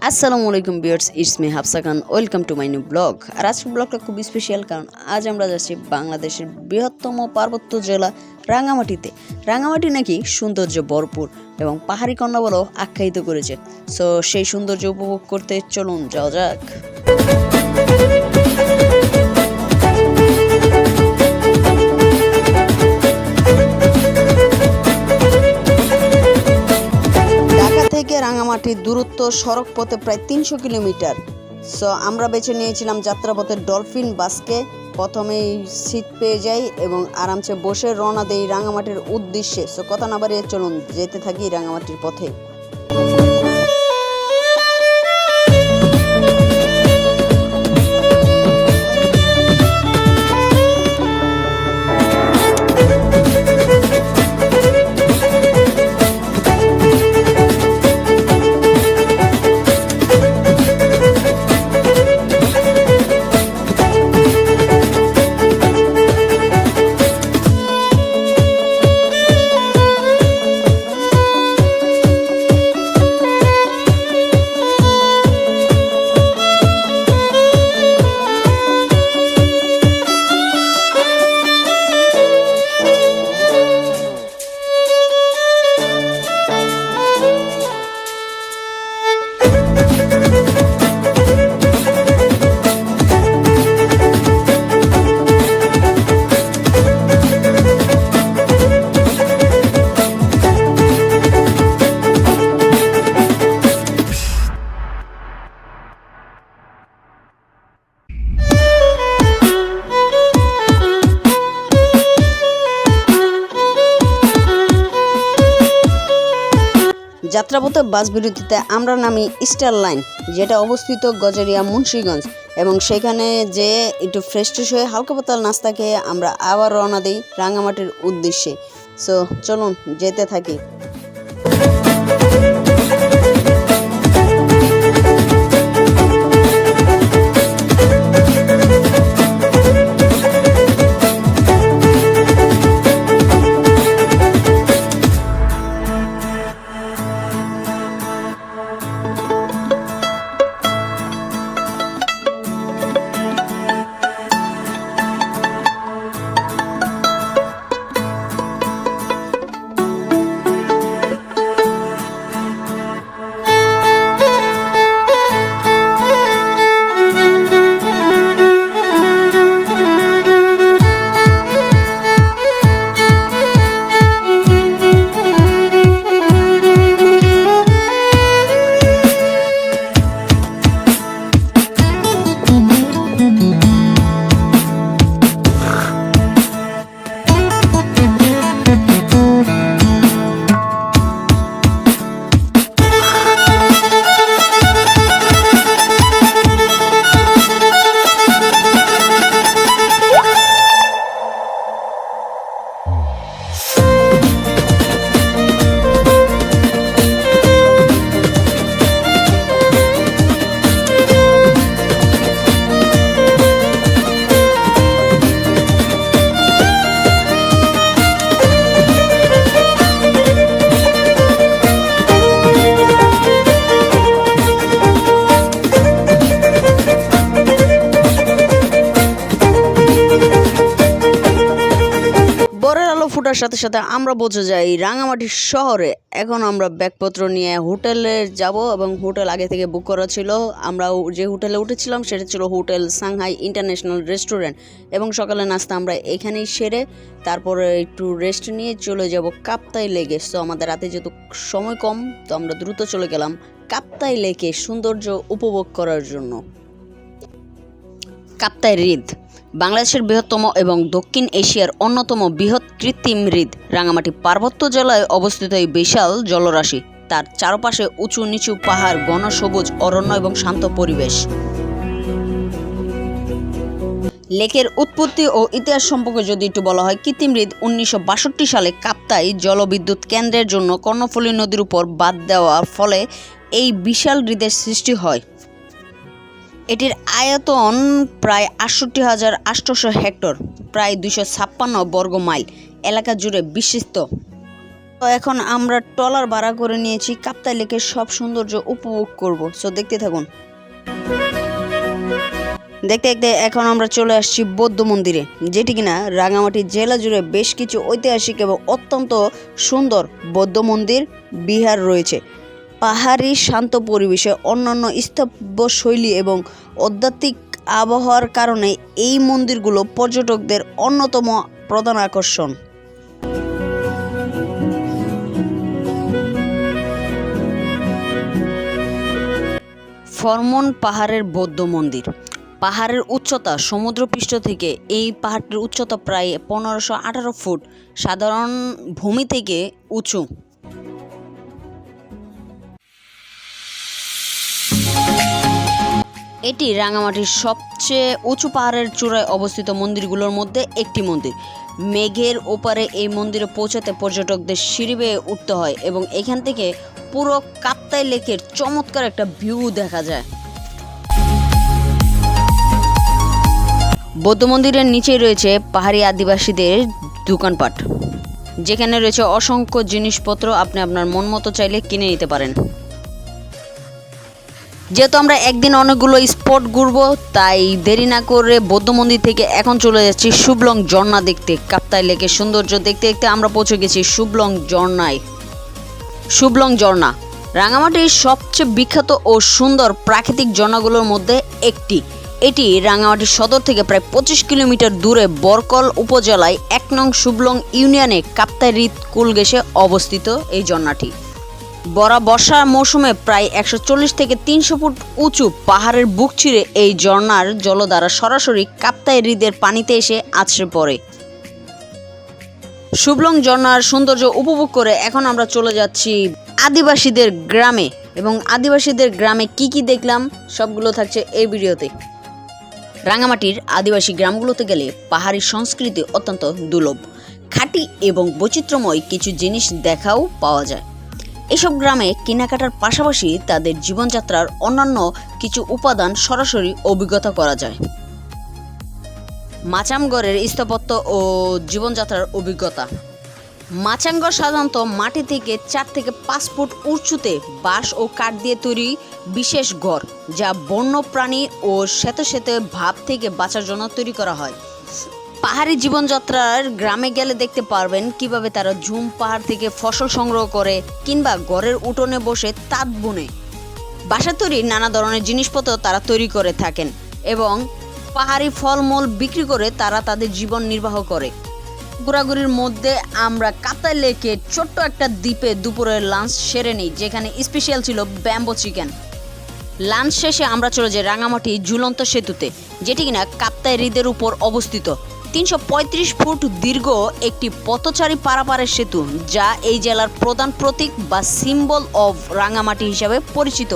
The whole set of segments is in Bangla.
আসসালামু আলাইকুম viewers, it's me Hafsa Khan. Welcome to my new blog. আর আজকের ব্লগটা খুব স্পেশাল, কারণ আজ আমরা যাচ্ছি বাংলাদেশের বৃহত্তম পার্বত্য জেলা রাঙামাটিতে। রাঙামাটি নাকি সৌন্দর্য ভরপুর এবং পাহাড়ি কন্যা বলেও আখ্যায়িত করেছে। সো সেই সৌন্দর্য উপভোগ করতে চলুন যাওয়া যাক। রাঙামাটির দূরত্ব সড়ক পথে প্রায় 300 কিলোমিটার। সো আমরা বেছে নিয়েছিলাম যাত্রাপথের ডলফিন বাসকে। প্রথমেই সিট পেয়ে যাই এবং আরামসে বসে রওনা দেই রাঙামাটির উদ্দেশ্যে। সো কথা না বাড়িয়ে চলুন যেতে থাকি রাঙামাটির পথে। যাত্রাপথে বাস বিরতিতে আমরা নামি স্টার লাইন, যেটা অবস্থিত গজারিয়া মুন্সিগঞ্জ, এবং সেখানে যে একটু ফ্রেশ হয়ে হালকা পাতলা নাস্তা খেয়ে আমরা আবার রওনা দিই রাঙামাটির উদ্দেশ্যে। সো চলুন যেতে থাকি। ফুটার সাথে সাথে আমরা পৌঁছে যাই রাঙামাটি শহরে। এখন আমরা ব্যাগপত্র নিয়ে হোটেলে যাব এবং হোটেল আগে থেকে বুক করা ছিল। আমরা যে হোটেলে উঠেছিলাম সেটা ছিল হোটেল সাংহাই ইন্টারন্যাশনাল রেস্টুরেন্ট, এবং সকালে নাস্তা আমরা এখানেই সেরে তারপরে একটু রেস্ট নিয়ে চলে যাব কাপ্তাই লেকে। তো আমাদের রাতে যেহেতু সময় কম, তো আমরা দ্রুত চলে গেলাম কাপ্তাই লেকে সৌন্দর্য উপভোগ করার জন্য। কাপ্তাই হ্রদ বাংলাদেশের বৃহত্তম এবং দক্ষিণ এশিয়ার অন্যতম বৃহৎ কৃত্রিম হ্রদ। রাঙামাটি পার্বত্য জেলায় অবস্থিত এই বিশাল জলরাশি, তার চারপাশে উঁচু নিচু পাহাড়, ঘন সবুজ অরণ্য এবং শান্ত পরিবেশ। লেকের উৎপত্তি ও ইতিহাস সম্পর্কে যদি একটু বলা হয়, কৃত্রিম হ্রদ 1962 সালে কাপ্তাই জলবিদ্যুৎ কেন্দ্রের জন্য কর্ণফুলী নদীর উপর বাঁধ দেওয়ার ফলে এই বিশাল হ্রদের সৃষ্টি হয়। এটির আয়তন প্রায় ৬৮,৮০০ হেক্টর, প্রায় ২৫৬ বর্গ মাইল এলাকা জুড়ে বিস্তৃত। তো এখন আমরা ট্রলার ভাড়া করে নিয়েছি, কাপ্তাই লেকের সব সৌন্দর্য উপভোগ করব। সো দেখতে থাকুন। দেখতে দেখতে এখন আমরা চলে আসছি বৌদ্ধ মন্দিরে, যেটি কিনা রাঙামাটি জেলা জুড়ে বেশ কিছু ঐতিহাসিক এবং অত্যন্ত সুন্দর বৌদ্ধ মন্দির বিহার রয়েছে। পাহাড়ি শান্ত পরিবেশে অন্যান্য স্থাপত্যশৈলী এবং আধ্যাত্মিক আবহাওয়ার কারণে এই মন্দিরগুলো পর্যটকদের অন্যতম প্রধান আকর্ষণ। ফরমন পাহাড়ের বৌদ্ধ মন্দির। পাহাড়ের উচ্চতা সমুদ্রপৃষ্ঠ থেকে এই পাহাড়টির উচ্চতা প্রায় 1518 ফুট, সাধারণ ভূমি থেকে উঁচু। এটি রাঙামাটির সবচেয়ে উঁচু পাহাড়ের চূড়ায় অবস্থিত মন্দিরগুলোর মধ্যে একটি মন্দির। মেঘের ওপারে এই মন্দিরে পৌঁছাতে পর্যটকদের সিঁড়ি বেয়ে উঠতে হয় এবং এখান থেকে পুরো কাপ্তাই লেকের চমৎকার একটা ভিউ দেখা যায়। বৌদ্ধ মন্দিরের নিচেই রয়েছে পাহাড়ি আদিবাসীদের দোকানপাট, যেখানে রয়েছে অসংখ্য জিনিসপত্র, আপনি আপনার মন মতো চাইলে কিনে নিতে পারেন। যেহেতু আমরা একদিন অনেকগুলো স্পট ঘুরবো, তাই দেরি না করে বৌদ্ধ মন্দির থেকে এখন চলে যাচ্ছি শুভলং ঝর্ণা দেখতে। কাপ্তাই লেকের সৌন্দর্য দেখতে দেখতে আমরা পৌঁছে গেছি শুভলং ঝর্ণায়। শুভলং ঝর্ণা রাঙামাটির সবচেয়ে বিখ্যাত ও সুন্দর প্রাকৃতিক ঝর্ণাগুলোর মধ্যে একটি। এটি রাঙামাটি সদর থেকে প্রায় 25 কিলোমিটার দূরে বরকল উপজেলায় 1 নং শুভলং ইউনিয়নে কাপ্তাই হ্রদ কুল ঘেঁষে অবস্থিত। এই ঝর্ণাটি বর্ষা মৌসুমে প্রায় 140 থেকে 300 ফুট উঁচু পাহাড়ের বুক চিরে এই ঝর্ণার জলধারা সরাসরি কাপ্তাই হ্রদের পানিতে এসে আছড়ে পড়ে। শুভলং ঝর্ণার সৌন্দর্য উপভোগ করে এখন আমরা চলে যাচ্ছি আদিবাসীদের গ্রামে, এবং আদিবাসীদের গ্রামে কি কি দেখলাম সবগুলো থাকছে এই ভিডিওতে। রাঙামাটির আদিবাসী গ্রামগুলোতে গেলে পাহাড়ি সংস্কৃতি অত্যন্ত দুর্লভ, খাঁটি এবং বৈচিত্র্যময় কিছু জিনিস দেখাও পাওয়া যায়। এসব গ্রামে কেনাকাটার পাশাপাশি তাদের জীবনযাত্রার অন্যান্য কিছু উপাদান সরাসরি অভিজ্ঞতা করা যায়। মাচামগড়ের স্থাপত্য ও জীবনযাত্রার অভিজ্ঞতা। মাচামগড় সাধারণত মাটি থেকে 4 থেকে 5 ফুট উঁচুতে বাঁশ ও কাঠ দিয়ে তৈরি বিশেষ ঘর, যা বন্য প্রাণী ও স্বেত ভাব থেকে বাঁচার জন্য তৈরি করা হয়। পাহাড়ি জীবনযাত্রার গ্রামে গেলে দেখতে পারবেন কিভাবে তারা ঝুম পাহাড় থেকে ফসল সংগ্রহ করে কিংবা ঘরের উঠোনে বসে তাঁত বুনে। বাসা তৈরি নানা ধরনের জিনিসপত্র তারা তৈরি করে থাকেন এবং পাহাড়ি ফলমূল বিক্রি করে তারা তাদের জীবন নির্বাহ করে। ঘোরাঘুরির মধ্যে আমরা কাপ্তাই লেকের ছোট্ট একটা দ্বীপে দুপুরের লাঞ্চ সেরে নিই, যেখানে স্পেশাল ছিল ব্যাম্বো চিকেন। লাঞ্চ শেষে আমরা চলে যাই রাঙামাটি ঝুলন্ত সেতুতে, যেটি কিনা কাপ্তাই হ্রদের উপর অবস্থিত। 335 ফুট দীর্ঘ একটি পথচারী পারাপারের সেতু, যা এই জেলার প্রধান প্রতীক বা সিম্বল অফ রাঙামাটি হিসাবে পরিচিত।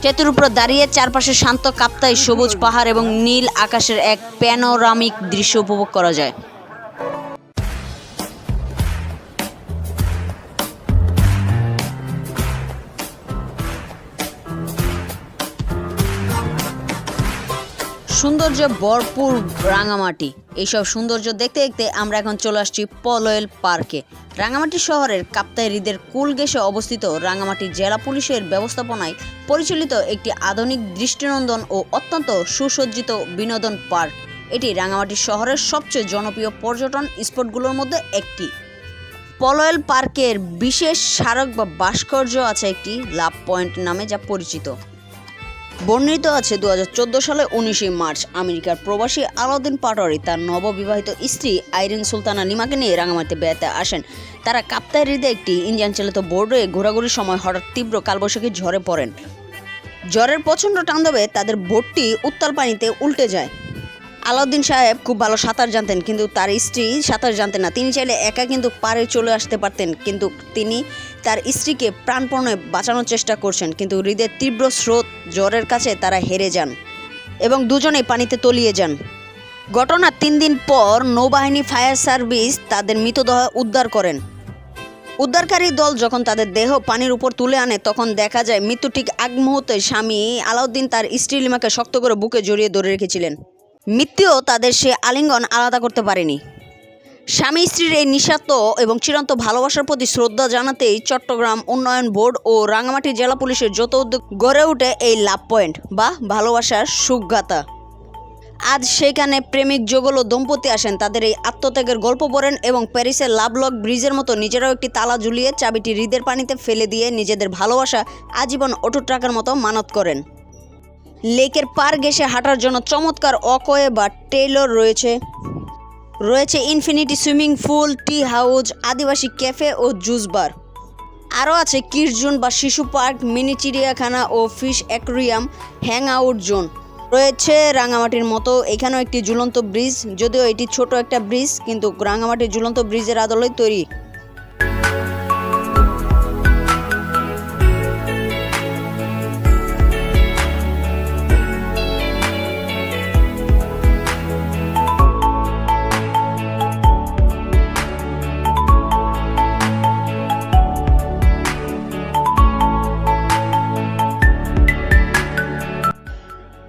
সেতুর উপর দাঁড়িয়ে চারপাশে শান্ত কাপ্তাই সবুজ পাহাড় এবং নীল আকাশের এক প্যানোরামিক দৃশ্য উপভোগ করা যায়। সৌন্দর্যে ভরপুর রাঙামাটি। এইসব সৌন্দর্য দেখতে দেখতে আমরা এখন চলে আসছি পলয়েল পার্কে। রাঙামাটি শহরের কাপ্তাই হ্রদের কুল ঘেঁষে অবস্থিত রাঙামাটি জেলা পুলিশের ব্যবস্থাপনায় পরিচালিত একটি আধুনিক দৃষ্টিনন্দন ও অত্যন্ত সুসজ্জিত বিনোদন পার্ক। এটি রাঙামাটি শহরের সবচেয়ে জনপ্রিয় পর্যটন স্পটগুলোর মধ্যে একটি। পলয়েল পার্কের বিশেষ স্মারক বা ভাস্কর্য আছে একটি লাভ পয়েন্ট নামে, যা পরিচিত। বর্ণিত আছে 2014 সালে 19 মার্চ আমেরিকার প্রবাসী আলাউদ্দিন পাটোয়ারি তার নববিবাহিত স্ত্রী আইরিন সুলতানা নিমাকে নিয়ে রাঙামাটিতে বেড়াতে আসেন। তারা কাপ্তাই হ্রদে একটি ইঞ্জিন চালিত বোর্ডে ঘোরাঘুরির সময় হঠাৎ তীব্র কালবৈশাখী ঝড়ে পড়েন। ঝড়ের প্রচণ্ড তাণ্ডবে তাদের বোটটি উত্তাল পানিতে উল্টে যায়। আলাউদ্দিন সাহেব খুব ভালো সাঁতার জানতেন, কিন্তু তার স্ত্রী সাঁতার জানতেন না। তিনি চাইলে একা কিন্তু পাড়ে চলে আসতে পারতেন, কিন্তু তিনি তার স্ত্রীকে প্রাণপণে বাঁচানোর চেষ্টা করছেন, কিন্তু হ্রদের তীব্র স্রোত ঝড়ের কাছে তারা হেরে যান এবং দুজনেই পানিতে তলিয়ে যান। ঘটনার 3 দিন পর নৌবাহিনী ফায়ার সার্ভিস তাদের মৃতদেহ উদ্ধার করেন। উদ্ধারকারী দল যখন তাদের দেহ পানির উপর তুলে আনে, তখন দেখা যায় মৃত্যু ঠিক আগ মুহূর্তে স্বামী আলাউদ্দিন তার স্ত্রী লিমাকে শক্ত করে বুকে জড়িয়ে ধরে রেখেছিলেন। মৃত্যুও তাদের সে আলিঙ্গন আলাদা করতে পারেনি। স্বামী স্ত্রীর এই নিঃস্বার্থ এবং চিরন্ত ভালোবাসার প্রতি শ্রদ্ধা জানাতেই চট্টগ্রাম উন্নয়ন বোর্ড ও রাঙামাটি জেলা পুলিশের যৌথ উদ্যোগ গড়ে ওঠে এই লাভ পয়েন্ট বা ভালোবাসার সুখগাথা। আজ সেখানে প্রেমিক যুগল দম্পতি আসেন, তাদের এই আত্মত্যাগের গল্প পড়েন এবং প্যারিসের লাভলক ব্রিজের মতো নিজেরাও একটি তালা ঝুলিয়ে চাবিটি হৃদের পানিতে ফেলে দিয়ে নিজেদের ভালোবাসা আজীবন অটুট রাখার মতো মানত করেন। লেকের পার ঘেঁষে হাঁটার জন্য চমৎকার ওয়াকওয়ে বা টেইলর রয়েছে infinity swimming pool, tea house, আদিবাসী ক্যাফে ও জুস বার। আরও আছে কিডস জোন বা শিশু পার্ক, মিনি চিড়িয়াখানা ও fish aquarium, hang out zone. রয়েছে রাঙামাটির মতো এখানেও একটি ঝুলন্ত ব্রিজ, যদিও এটি ছোট একটা ব্রিজ, কিন্তু রাঙামাটির ঝুলন্ত ব্রিজের আদলেই তৈরি।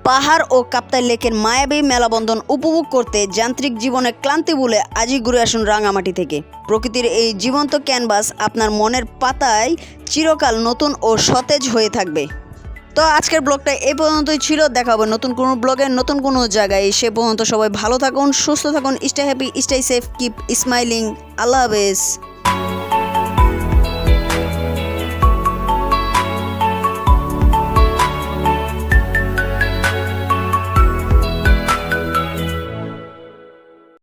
পাহাড় ও কাপ্তাই লেকের মায়াবী মেলাবন্ধন উপভোগ করতে যান্ত্রিক জীবনে ক্লান্তি ভুলে আজই ঘুরে আসুন রাঙামাটি থেকে। প্রকৃতির এই জীবন্ত ক্যানভাস আপনার মনের পাতায় চিরকাল নতুন ও সতেজ হয়ে থাকবে। তো আজকের ব্লগটা এই পর্যন্তই ছিল। দেখা হবে নতুন কোনো ব্লগে নতুন কোনো জায়গায়। সে পর্যন্ত সবাই ভালো থাকুন, সুস্থ থাকুন, stay happy, stay safe, keep smiling. আল্লাহ হাফেজ।